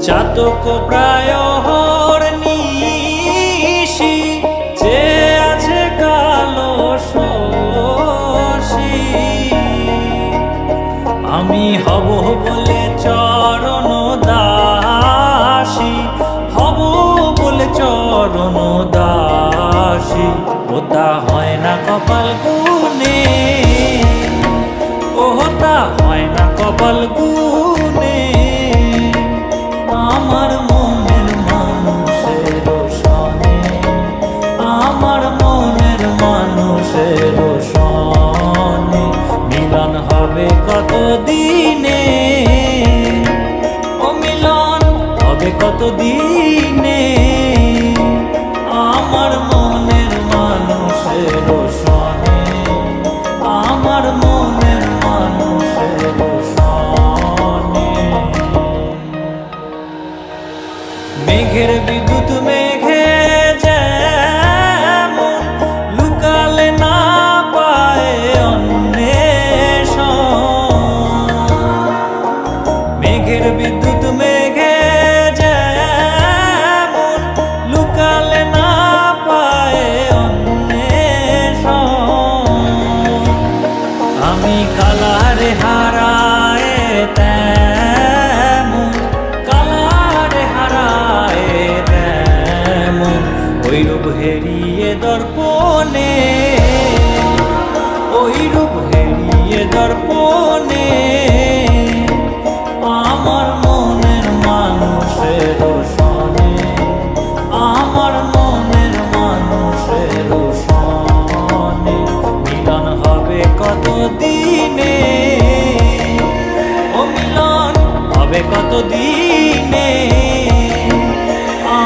চাতক প্রায় নিশি যে আছে কালো শশী, আমি হব বলে চরণ দাসী, হব বলে চরণ দাসী। ওটা হয় না কপাল গুনে, ওটা হয় না কপাল গুনে। আমার মনের মানুষের সনে, আমার মনের মানুষের সনে মিলন হবে কত দিনে, ও মিলন হবে কত দিনে। আমার মনের মানুষের সনে, আমার মনের মানুষের সনে। মেঘের বিদ্যুৎ মেঘে যেমন লুকালে না পায় অন্বেষণ, মেঘের বিদ্যুৎ মেঘে যেমন লুকালে না পায় অন্বেষণ। আমি কালারে হারায় তেমন, কালারে হারায় তেমন ওই রূপ হেরিয়ে দর্পণে, ওই রূপ হেরিয়ে দর্পণে। আমার মনের মানুষের সনে, আমার মনের মানুষের সনে মিলন হবে কত দিনে, ও মিলন হবে কত দিনে।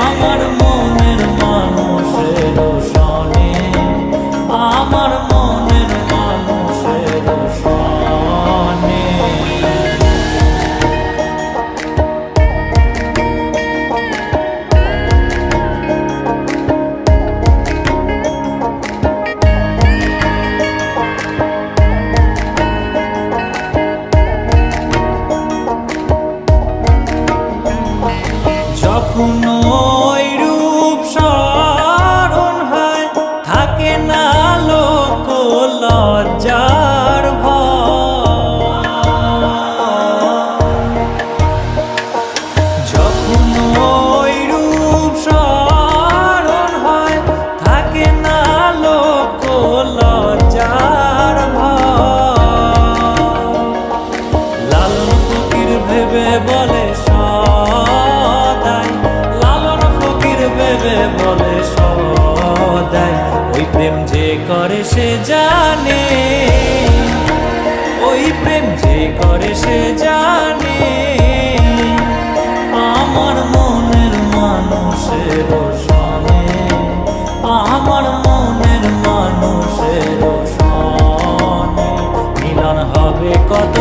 আমার মনের মানুষের সনে, আমার মনের মানুষের সনে। যখন ওই রূপ স্মরণ হয় থাকে না লোক লজ্জার ভয়, যখন ওই রূপ স্মরণ হয় থাকে না লোক লজ্জার ভয়। লালন ফকির ভেবে বলে সদাই, লালন ফকির ভেবে বলে সদাই ওই প্রেম যে করে সে জানে, ওই প্রেম যে করে সে জানে। আমার মনের মানুষের সনে, আমার মনের মানুষের সনে মিলন হবে কত